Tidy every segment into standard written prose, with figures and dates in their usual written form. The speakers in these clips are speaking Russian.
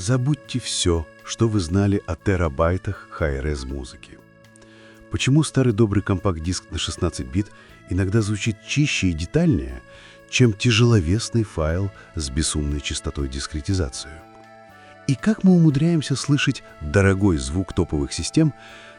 Забудьте все, что вы знали о терабайтах Hi-Res музыки. Почему старый добрый компакт-диск на 16 бит иногда звучит чище и детальнее, чем тяжеловесный файл с безумной частотой дискретизации? И как мы умудряемся слышать дорогой звук топовых систем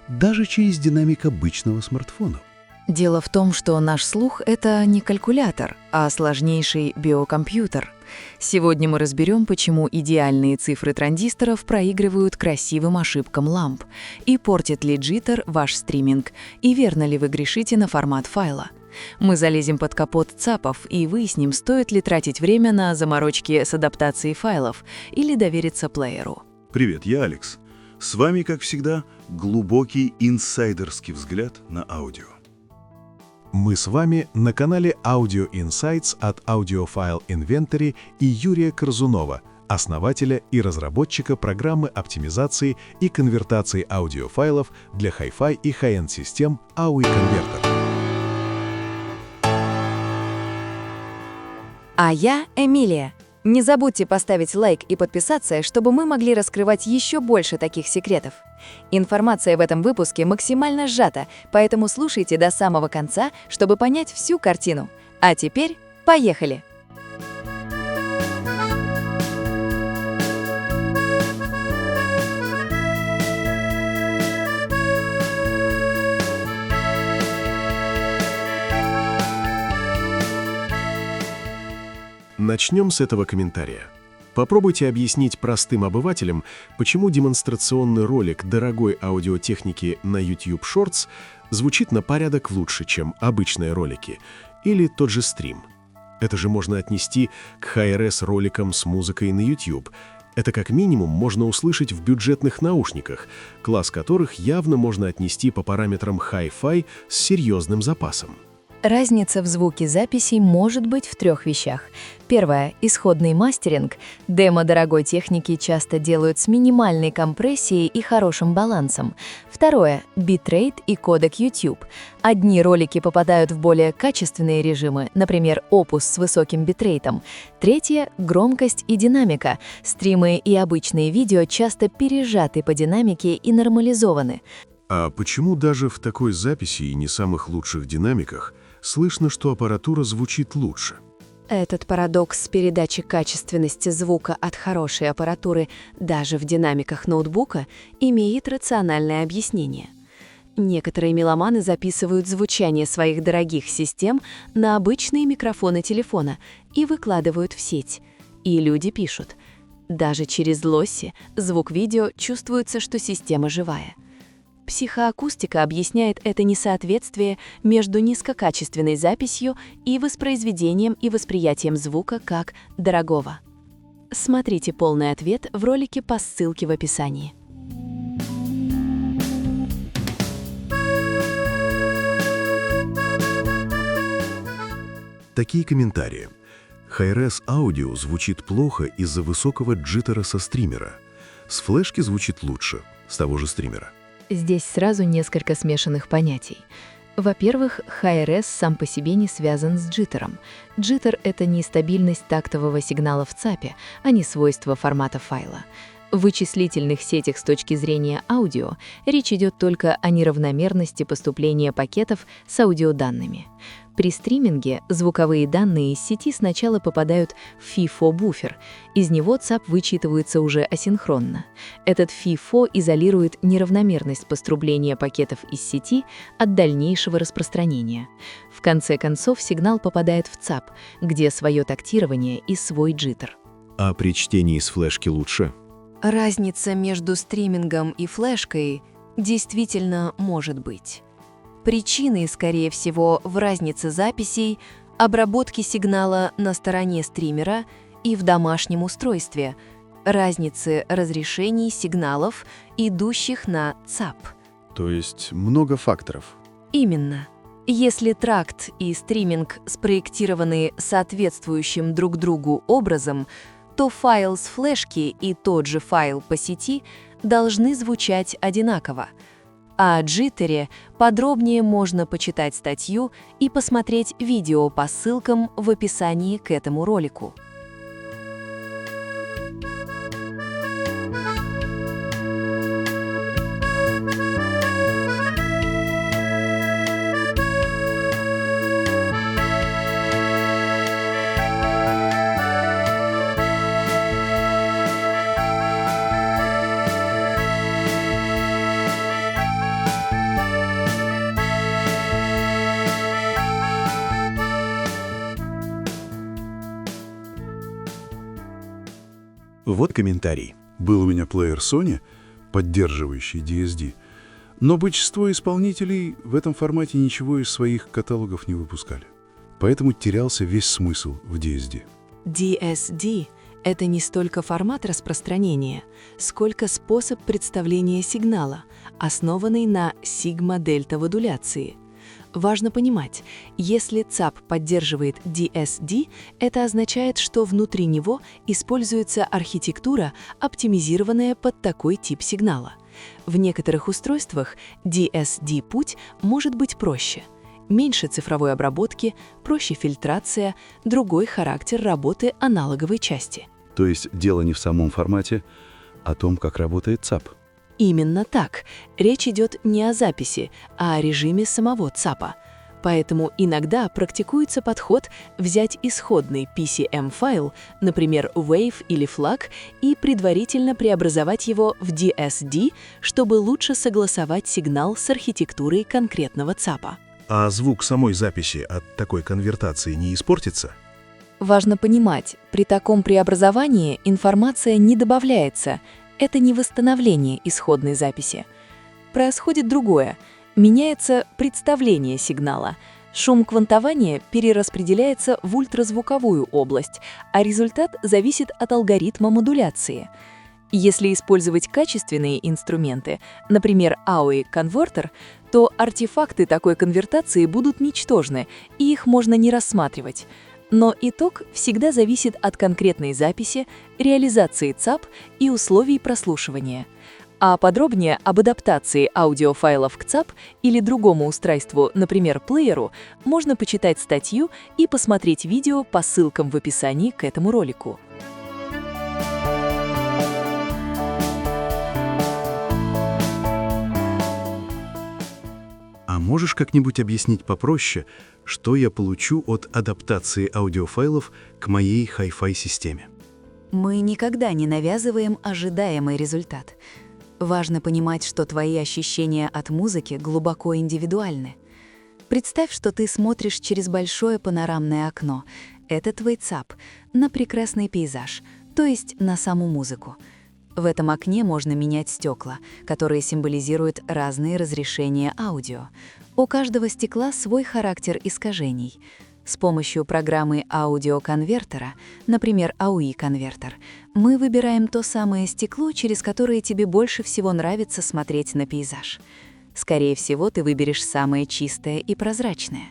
даже через динамик обычного смартфона? Дело в том, что наш слух — это не калькулятор, а сложнейший биокомпьютер. Сегодня мы разберем, почему идеальные цифры транзисторов проигрывают красивым ошибкам ламп, и портит ли джиттер ваш стриминг, и верно ли вы грешите на формат файла. Мы залезем под капот ЦАПов и выясним, стоит ли тратить время на заморочки с адаптацией файлов или довериться плееру. Привет, я Алекс. С вами, как всегда, глубокий инсайдерский взгляд на аудио. Мы с вами на канале Audio Insights от Audiophile Inventory и Юрия Корзунова, основателя и разработчика программы оптимизации и конвертации аудиофайлов для Hi-Fi и High-End систем AUI Converter. А я Эмилия. Не забудьте поставить лайк и подписаться, чтобы мы могли раскрывать еще больше таких секретов. Информация в этом выпуске максимально сжата, поэтому слушайте до самого конца, чтобы понять всю картину. А теперь поехали! Начнем с этого комментария. Попробуйте объяснить простым обывателям, почему демонстрационный ролик дорогой аудиотехники на YouTube Shorts звучит на порядок лучше, чем обычные ролики, или тот же стрим. Это же можно отнести к Hi-Res роликам с музыкой на YouTube. Это как минимум можно услышать в бюджетных наушниках, класс которых явно можно отнести по параметрам Hi-Fi с серьезным запасом. Разница в звуке записей может быть в трех вещах. Первое – исходный мастеринг. Демо дорогой техники часто делают с минимальной компрессией и хорошим балансом. Второе – битрейт и кодек YouTube. Одни ролики попадают в более качественные режимы, например, Opus с высоким битрейтом. Третье – громкость и динамика. Стримы и обычные видео часто пережаты по динамике и нормализованы. А почему даже в такой записи и не самых лучших динамиках слышно, что аппаратура звучит лучше? Этот парадокс передачи качественности звука от хорошей аппаратуры даже в динамиках ноутбука имеет рациональное объяснение. Некоторые меломаны записывают звучание своих дорогих систем на обычные микрофоны телефона и выкладывают в сеть. И люди пишут: даже через лосси звук видео чувствуется, что система живая. Психоакустика объясняет это несоответствие между низкокачественной записью и воспроизведением и восприятием звука как дорогого. Смотрите полный ответ в ролике по ссылке в описании. Такие комментарии. Hi-Res аудио звучит плохо из-за высокого джиттера со стримера. С флешки звучит лучше, с того же стримера. Здесь сразу несколько смешанных понятий. Во-первых, Hi-Res сам по себе не связан с джиттером. Джиттер — это нестабильность тактового сигнала в ЦАПе, а не свойство формата файла. В вычислительных сетях с точки зрения аудио речь идет только о неравномерности поступления пакетов с аудиоданными. При стриминге звуковые данные из сети сначала попадают в FIFO-буфер. Из него ЦАП вычитывается уже асинхронно. Этот FIFO изолирует неравномерность поступления пакетов из сети от дальнейшего распространения. В конце концов, сигнал попадает в ЦАП, где свое тактирование и свой джиттер. А при чтении с флешки лучше? Разница между стримингом и флешкой действительно может быть. Причины, скорее всего, в разнице записей, обработки сигнала на стороне стримера и в домашнем устройстве, разницы разрешений сигналов, идущих на ЦАП. То есть много факторов. Именно. Если тракт и стриминг спроектированы соответствующим друг другу образом, то файл с флешки и тот же файл по сети должны звучать одинаково. О джиттере подробнее можно почитать статью и посмотреть видео по ссылкам в описании к этому ролику. Вот комментарий. Был у меня плеер Sony, поддерживающий DSD, но большинство исполнителей в этом формате ничего из своих каталогов не выпускали. Поэтому терялся весь смысл в DSD. DSD — это не столько формат распространения, сколько способ представления сигнала, основанный на сигма-дельта-модуляции. Важно понимать, если ЦАП поддерживает DSD, это означает, что внутри него используется архитектура, оптимизированная под такой тип сигнала. В некоторых устройствах DSD-путь может быть проще. Меньше цифровой обработки, проще фильтрация, другой характер работы аналоговой части. То есть дело не в самом формате, а о том, как работает ЦАП. Именно так. Речь идет не о записи, а о режиме самого ЦАПа. Поэтому иногда практикуется подход взять исходный PCM-файл, например, WAV или FLAC, и предварительно преобразовать его в DSD, чтобы лучше согласовать сигнал с архитектурой конкретного ЦАПа. А звук самой записи от такой конвертации не испортится? Важно понимать, при таком преобразовании информация не добавляется. Это не восстановление исходной записи. Происходит другое. Меняется представление сигнала. Шум квантования перераспределяется в ультразвуковую область, а результат зависит от алгоритма модуляции. Если использовать качественные инструменты, например, AOI-конвертер, то артефакты такой конвертации будут ничтожны, и их можно не рассматривать. Но итог всегда зависит от конкретной записи, реализации ЦАП и условий прослушивания. А подробнее об адаптации аудиофайлов к ЦАП или другому устройству, например, плееру, можно почитать статью и посмотреть видео по ссылкам в описании к этому ролику. А можешь как-нибудь объяснить попроще, что я получу от адаптации аудиофайлов к моей Hi-Fi системе? Мы никогда не навязываем ожидаемый результат. Важно понимать, что твои ощущения от музыки глубоко индивидуальны. Представь, что ты смотришь через большое панорамное окно. Это твой ЦАП, на прекрасный пейзаж, то есть на саму музыку. В этом окне можно менять стекла, которые символизируют разные разрешения аудио. У каждого стекла свой характер искажений. С помощью программы аудиоконвертера, например, AOI-конвертер, мы выбираем то самое стекло, через которое тебе больше всего нравится смотреть на пейзаж. Скорее всего, ты выберешь самое чистое и прозрачное.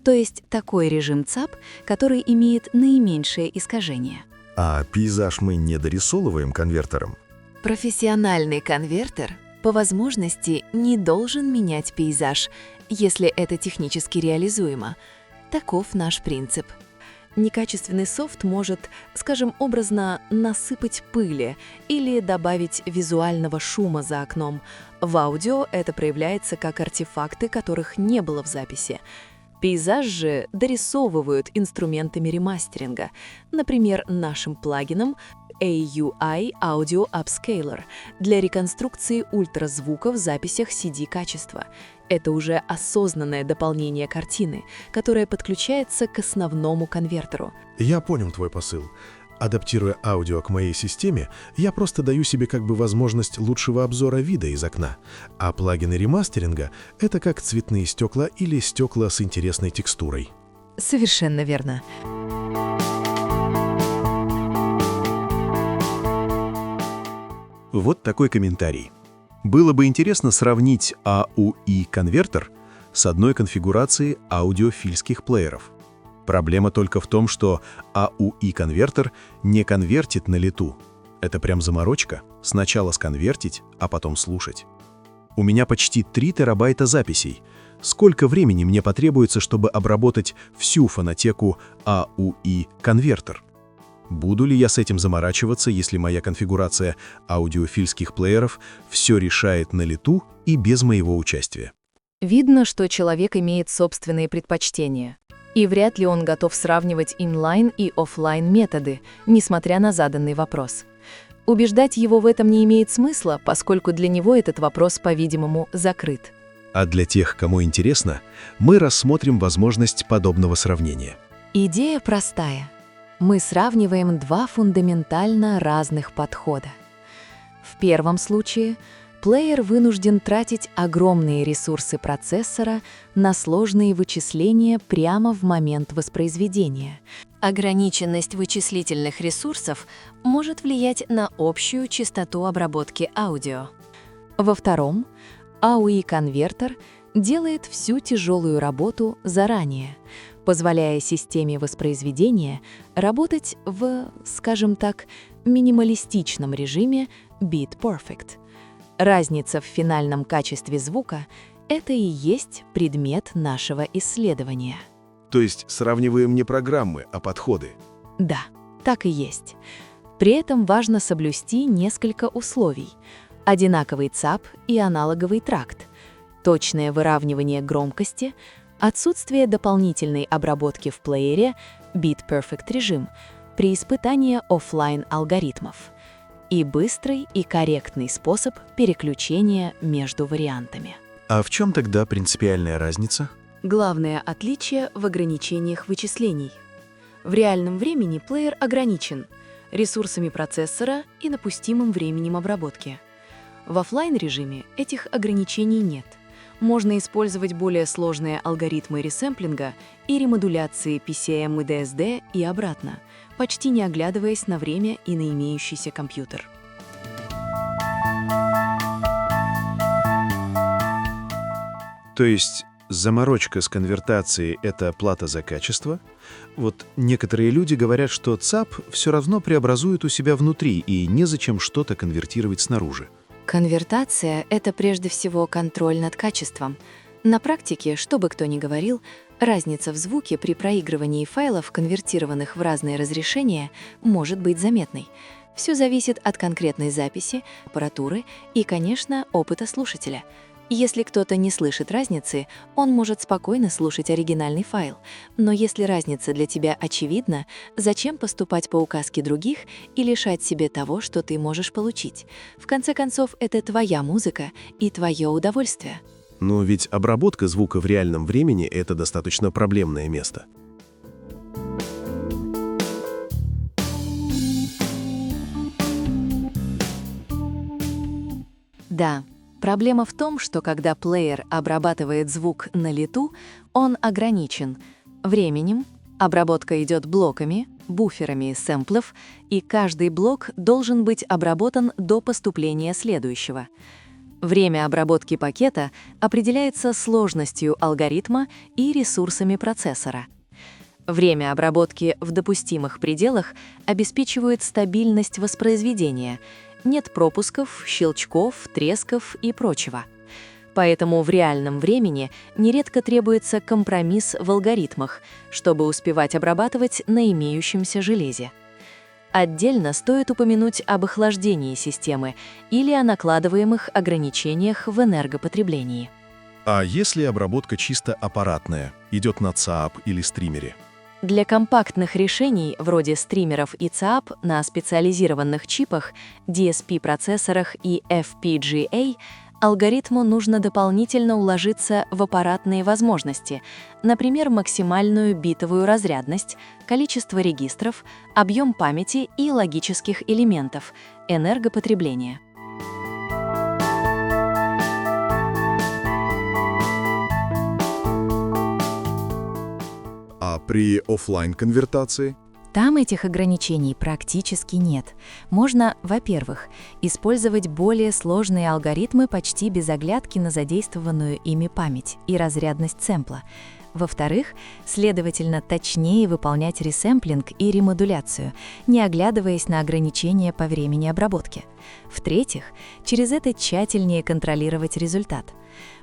То есть такой режим ЦАП, который имеет наименьшее искажение. А пейзаж мы не дорисовываем конвертером? Профессиональный конвертер по возможности не должен менять пейзаж, если это технически реализуемо. Таков наш принцип. Некачественный софт может, скажем образно, насыпать пыли или добавить визуального шума за окном. В аудио это проявляется как артефакты, которых не было в записи. Пейзаж же дорисовывают инструментами ремастеринга, например, нашим плагином AUI Audio Upscaler для реконструкции ультразвука в записях CD-качества. Это уже осознанное дополнение картины, которое подключается к основному конвертеру. Я понял твой посыл. Адаптируя аудио к моей системе, я просто даю себе как бы возможность лучшего обзора вида из окна. А плагины ремастеринга — это как цветные стекла или стекла с интересной текстурой. Совершенно верно. Вот такой комментарий. Было бы интересно сравнить AOI-конвертер с одной конфигурацией аудиофильских плееров. Проблема только в том, что AOI-конвертер не конвертит на лету. Это прям заморочка. Сначала сконвертить, а потом слушать. У меня почти 3 терабайта записей. Сколько времени мне потребуется, чтобы обработать всю фонотеку AOI-конвертер? Буду ли я с этим заморачиваться, если моя конфигурация аудиофильских плееров все решает на лету и без моего участия? Видно, что человек имеет собственные предпочтения. И вряд ли он готов сравнивать инлайн и офлайн методы, несмотря на заданный вопрос. Убеждать его в этом не имеет смысла, поскольку для него этот вопрос, по-видимому, закрыт. А для тех, кому интересно, мы рассмотрим возможность подобного сравнения. Идея простая. Мы сравниваем два фундаментально разных подхода. В первом случае плеер вынужден тратить огромные ресурсы процессора на сложные вычисления прямо в момент воспроизведения. Ограниченность вычислительных ресурсов может влиять на общую частоту обработки аудио. Во втором, AUI-конвертер делает всю тяжелую работу заранее, позволяя системе воспроизведения работать в, скажем так, минималистичном режиме Beat Perfect. Разница в финальном качестве звука — это и есть предмет нашего исследования. То есть сравниваем не программы, а подходы. Да, так и есть. При этом важно соблюсти несколько условий. Одинаковый ЦАП и аналоговый тракт, точное выравнивание громкости, отсутствие дополнительной обработки в плеере Beat Perfect режим при испытании офлайн алгоритмов и быстрый и корректный способ переключения между вариантами. А в чем тогда принципиальная разница? Главное отличие в ограничениях вычислений. В реальном времени плеер ограничен ресурсами процессора и допустимым временем обработки. В офлайн-режиме этих ограничений нет. Можно использовать более сложные алгоритмы ресэмплинга и ремодуляции PCM и DSD и обратно, почти не оглядываясь на время и на имеющийся компьютер. То есть заморочка с конвертацией — это плата за качество? Вот некоторые люди говорят, что ЦАП все равно преобразует у себя внутри и незачем что-то конвертировать снаружи. Конвертация — это прежде всего контроль над качеством. На практике, что бы кто ни говорил, разница в звуке при проигрывании файлов, конвертированных в разные разрешения, может быть заметной. Все зависит от конкретной записи, аппаратуры и, конечно, опыта слушателя. Если кто-то не слышит разницы, он может спокойно слушать оригинальный файл. Но если разница для тебя очевидна, зачем поступать по указке других и лишать себе того, что ты можешь получить? В конце концов, это твоя музыка и твое удовольствие. Но ведь обработка звука в реальном времени — это достаточно проблемное место. Да. Проблема в том, что когда плеер обрабатывает звук на лету, он ограничен временем, обработка идет блоками, буферами сэмплов, и каждый блок должен быть обработан до поступления следующего. Время обработки пакета определяется сложностью алгоритма и ресурсами процессора. Время обработки в допустимых пределах обеспечивает стабильность воспроизведения. Нет пропусков, щелчков, тресков и прочего. Поэтому в реальном времени нередко требуется компромисс в алгоритмах, чтобы успевать обрабатывать на имеющемся железе. Отдельно стоит упомянуть об охлаждении системы или о накладываемых ограничениях в энергопотреблении. А если обработка чисто аппаратная, идет на ЦАП или стримере? Для компактных решений, вроде стримеров и ЦАП на специализированных чипах, DSP-процессорах и FPGA, алгоритму нужно дополнительно уложиться в аппаратные возможности, например, максимальную битовую разрядность, количество регистров, объем памяти и логических элементов, энергопотребление. А при офлайн-конвертации? Там этих ограничений практически нет. Можно, во-первых, использовать более сложные алгоритмы почти без оглядки на задействованную ими память и разрядность сэмпла. Во-вторых, следовательно, точнее выполнять ресэмплинг и ремодуляцию, не оглядываясь на ограничения по времени обработки. В-третьих, через это тщательнее контролировать результат.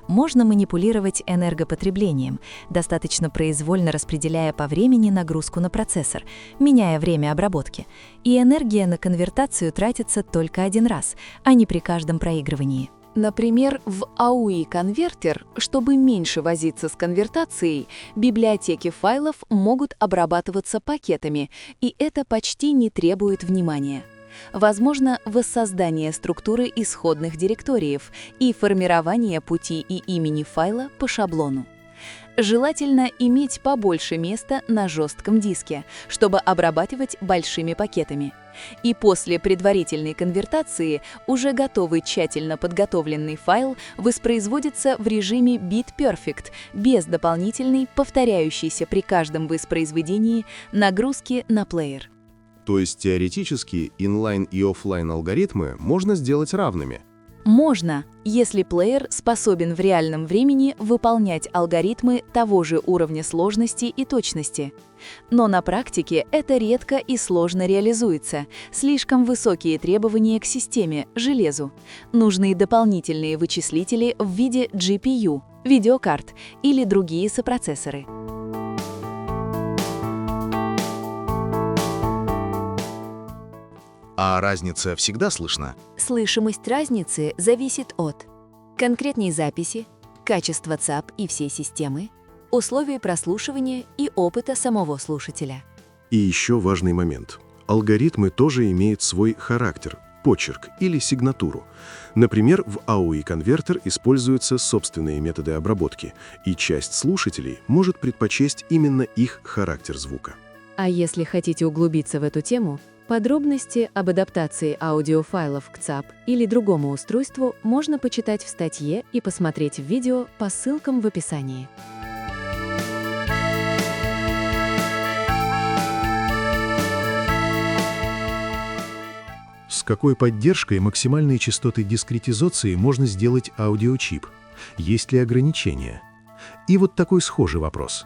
Можно манипулировать энергопотреблением, достаточно произвольно распределяя по времени нагрузку на процессор, меняя время обработки. И энергия на конвертацию тратится только один раз, а не при каждом проигрывании. Например, в AUI-конвертер, чтобы меньше возиться с конвертацией, библиотеки файлов могут обрабатываться пакетами, и это почти не требует внимания. Возможно, воссоздание структуры исходных директориев и формирование пути и имени файла по шаблону. Желательно иметь побольше места на жестком диске, чтобы обрабатывать большими пакетами. И после предварительной конвертации уже готовый тщательно подготовленный файл воспроизводится в режиме Bit Perfect, без дополнительной, повторяющейся при каждом воспроизведении нагрузки на плеер. То есть теоретически инлайн и офлайн алгоритмы можно сделать равными. Можно, если плеер способен в реальном времени выполнять алгоритмы того же уровня сложности и точности. Но на практике это редко и сложно реализуется. Слишком высокие требования к системе, железу. Нужны дополнительные вычислители в виде GPU, видеокарт или другие сопроцессоры. А разница всегда слышна? Слышимость разницы зависит от конкретной записи, качества ЦАП и всей системы, условий прослушивания и опыта самого слушателя. И еще важный момент. Алгоритмы тоже имеют свой характер, почерк или сигнатуру. Например, в AUI-конвертер используются собственные методы обработки, и часть слушателей может предпочесть именно их характер звука. А если хотите углубиться в эту тему, подробности об адаптации аудиофайлов к ЦАП или другому устройству можно почитать в статье и посмотреть в видео по ссылкам в описании. С какой поддержкой максимальной частоты дискретизации можно сделать аудиочип? Есть ли ограничения? И вот такой схожий вопрос.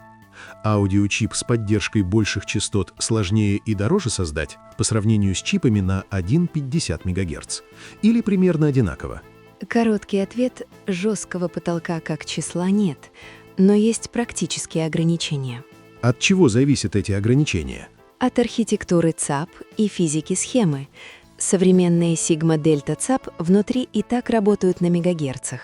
Аудиочип с поддержкой больших частот сложнее и дороже создать по сравнению с чипами на 1,50 МГц? Или примерно одинаково? Короткий ответ – жесткого потолка как числа нет, но есть практические ограничения. От чего зависят эти ограничения? От архитектуры ЦАП и физики схемы. Современные сигма-дельта ЦАП внутри и так работают на мегагерцах.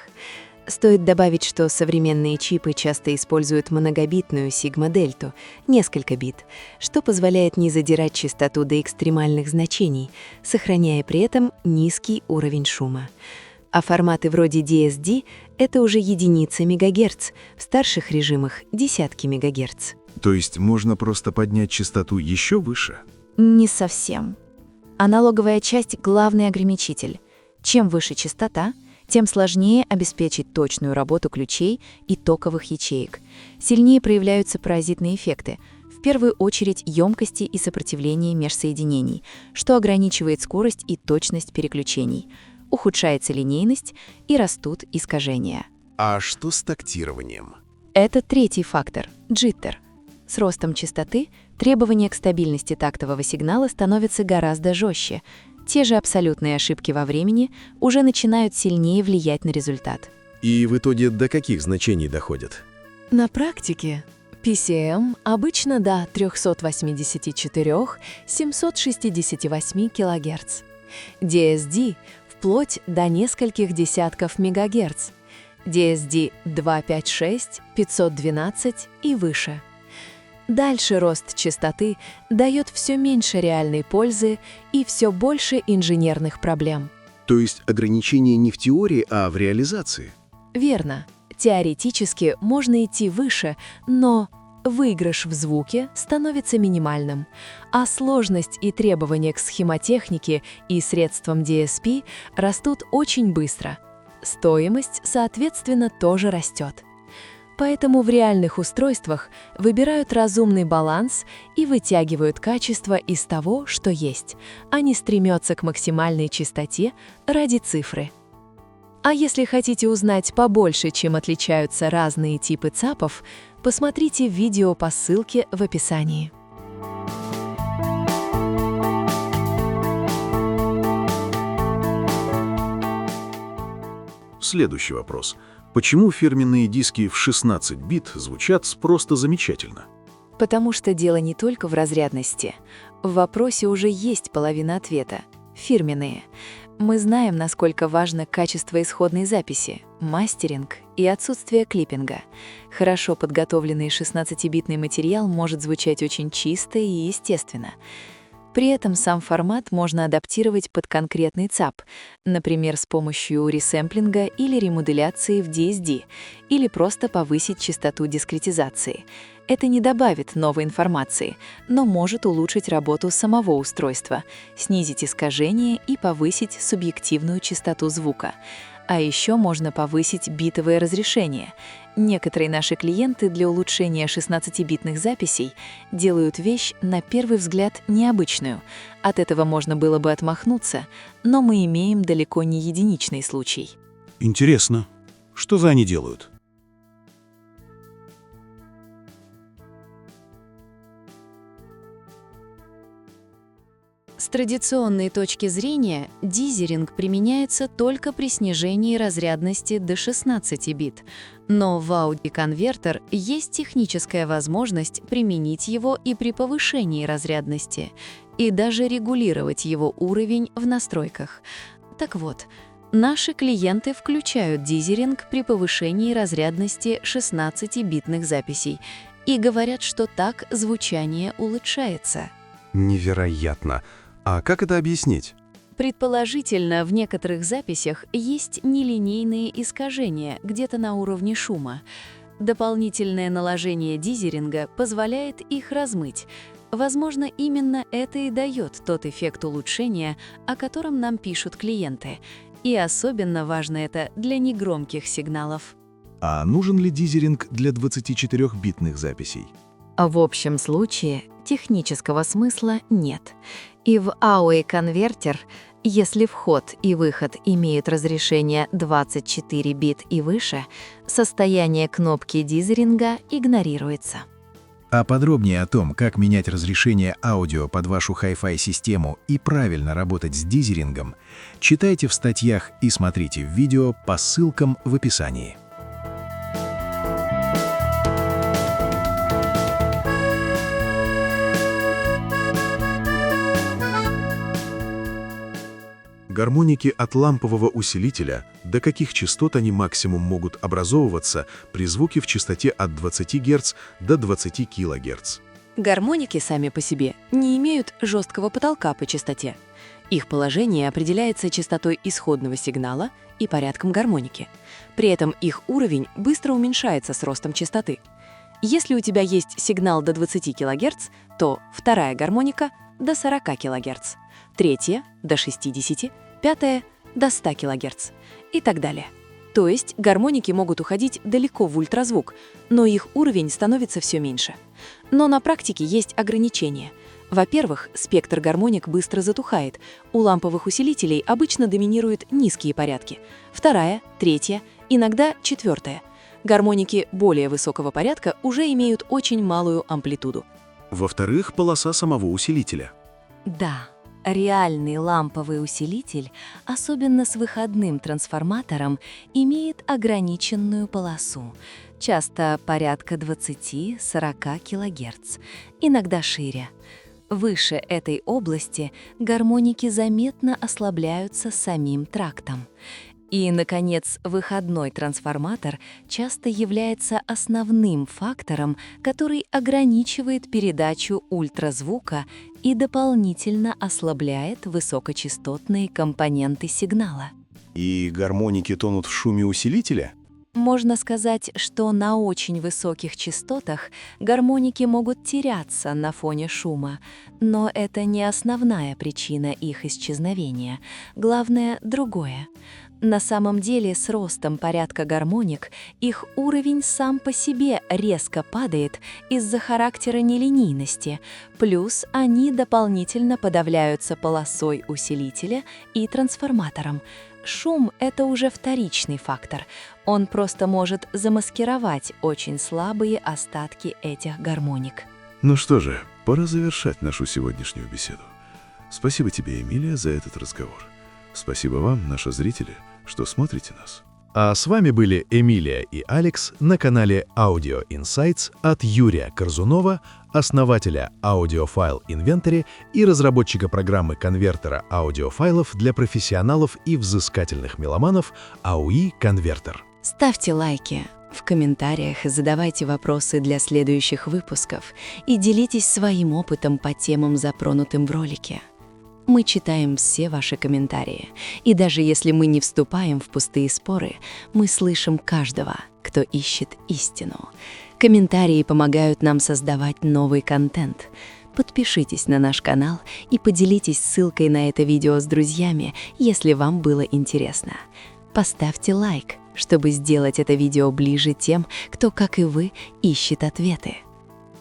Стоит добавить, что современные чипы часто используют многобитную сигма-дельту, несколько бит, что позволяет не задирать частоту до экстремальных значений, сохраняя при этом низкий уровень шума. А форматы вроде DSD — это уже единицы мегагерц, в старших режимах — десятки мегагерц. То есть можно просто поднять частоту еще выше? Не совсем. Аналоговая часть — главный ограничитель. Чем выше частота, тем сложнее обеспечить точную работу ключей и токовых ячеек. Сильнее проявляются паразитные эффекты, в первую очередь емкости и сопротивление межсоединений, что ограничивает скорость и точность переключений, ухудшается линейность и растут искажения. А что с тактированием? Это третий фактор — джиттер. С ростом частоты требования к стабильности тактового сигнала становятся гораздо жестче. Те же абсолютные ошибки во времени уже начинают сильнее влиять на результат. И в итоге до каких значений доходят? На практике PCM обычно до 384-768 кГц. DSD вплоть до нескольких десятков мегагерц. DSD 256, 512 и выше. Дальше рост частоты дает все меньше реальной пользы и все больше инженерных проблем. То есть ограничение не в теории, а в реализации? Верно. Теоретически можно идти выше, но выигрыш в звуке становится минимальным, а сложность и требования к схемотехнике и средствам DSP растут очень быстро. Стоимость, соответственно, тоже растет. Поэтому в реальных устройствах выбирают разумный баланс и вытягивают качество из того, что есть, а не стремятся к максимальной чистоте ради цифры. А если хотите узнать побольше, чем отличаются разные типы ЦАПов, посмотрите видео по ссылке в описании. Следующий вопрос. Почему фирменные диски в 16 бит звучат просто замечательно? Потому что дело не только в разрядности. В вопросе уже есть половина ответа. Фирменные. Мы знаем, насколько важно качество исходной записи, мастеринг и отсутствие клиппинга. Хорошо подготовленный 16-битный материал может звучать очень чисто и естественно. При этом сам формат можно адаптировать под конкретный ЦАП, например, с помощью ресэмплинга или ремоделяции в DSD, или просто повысить частоту дискретизации. Это не добавит новой информации, но может улучшить работу самого устройства, снизить искажение и повысить субъективную частоту звука. А еще можно повысить битовое разрешение. Некоторые наши клиенты для улучшения 16-битных записей делают вещь, на первый взгляд, необычную. От этого можно было бы отмахнуться, но мы имеем далеко не единичный случай. Интересно, что за они делают? С традиционной точки зрения, дизеринг применяется только при снижении разрядности до 16 бит, но в Audi-конвертер есть техническая возможность применить его и при повышении разрядности, и даже регулировать его уровень в настройках. Так вот, наши клиенты включают дизеринг при повышении разрядности 16-битных записей и говорят, что так звучание улучшается. Невероятно. А как это объяснить? Предположительно, в некоторых записях есть нелинейные искажения где-то на уровне шума. Дополнительное наложение дизеринга позволяет их размыть. Возможно, именно это и дает тот эффект улучшения, о котором нам пишут клиенты. И особенно важно это для негромких сигналов. А нужен ли дизеринг для 24-битных записей? В общем случае технического смысла нет. И в AUE-конвертер, если вход и выход имеют разрешение 24 бит и выше, состояние кнопки дизеринга игнорируется. А подробнее о том, как менять разрешение аудио под вашу Hi-Fi систему и правильно работать с дизерингом, читайте в статьях и смотрите в видео по ссылкам в описании. Гармоники от лампового усилителя, до каких частот они максимум могут образовываться при звуке в частоте от 20 Гц до 20 кГц. Гармоники сами по себе не имеют жесткого потолка по частоте. Их положение определяется частотой исходного сигнала и порядком гармоники. При этом их уровень быстро уменьшается с ростом частоты. Если у тебя есть сигнал до 20 кГц, то вторая гармоника — до 40 кГц, третья — до 60, пятая — до 100 кГц и так далее. То есть гармоники могут уходить далеко в ультразвук, но их уровень становится все меньше. Но на практике есть ограничения. Во-первых, спектр гармоник быстро затухает. У ламповых усилителей обычно доминируют низкие порядки. Вторая, третья, иногда четвертая. Гармоники более высокого порядка уже имеют очень малую амплитуду. Во-вторых, полоса самого усилителя. Да, реальный ламповый усилитель, особенно с выходным трансформатором, имеет ограниченную полосу, часто порядка 20-40 кГц, иногда шире. Выше этой области гармоники заметно ослабляются самим трактом. И, наконец, выходной трансформатор часто является основным фактором, который ограничивает передачу ультразвука и дополнительно ослабляет высокочастотные компоненты сигнала. И гармоники тонут в шуме усилителя? Можно сказать, что на очень высоких частотах гармоники могут теряться на фоне шума, но это не основная причина их исчезновения. Главное — другое. На самом деле, с ростом порядка гармоник их уровень сам по себе резко падает из-за характера нелинейности, плюс они дополнительно подавляются полосой усилителя и трансформатором. Шум — это уже вторичный фактор. Он просто может замаскировать очень слабые остатки этих гармоник. Ну что же, пора завершать нашу сегодняшнюю беседу. Спасибо тебе, Эмилия, за этот разговор. Спасибо вам, наши зрители, что смотрите нас. А с вами были Эмилия и Алекс на канале Audio Insights от Юрия Корзунова, основателя Audiophile Inventory и разработчика программы конвертера аудиофайлов для профессионалов и взыскательных меломанов AUE Converter. Ставьте лайки, В комментариях задавайте вопросы для следующих выпусков и делитесь своим опытом по темам, затронутым в ролике. Мы читаем все ваши комментарии, и даже если мы не вступаем в пустые споры, мы слышим каждого, кто ищет истину. Комментарии помогают нам создавать новый контент. Подпишитесь на наш канал и поделитесь ссылкой на это видео с друзьями, если вам было интересно. Поставьте лайк, чтобы сделать это видео ближе тем, кто, как и вы, ищет ответы.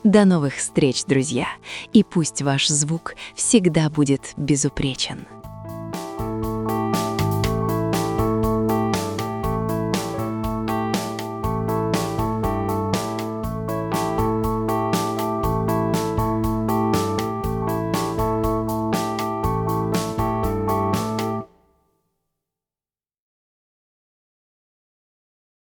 До новых встреч, друзья, и пусть ваш звук всегда будет безупречен.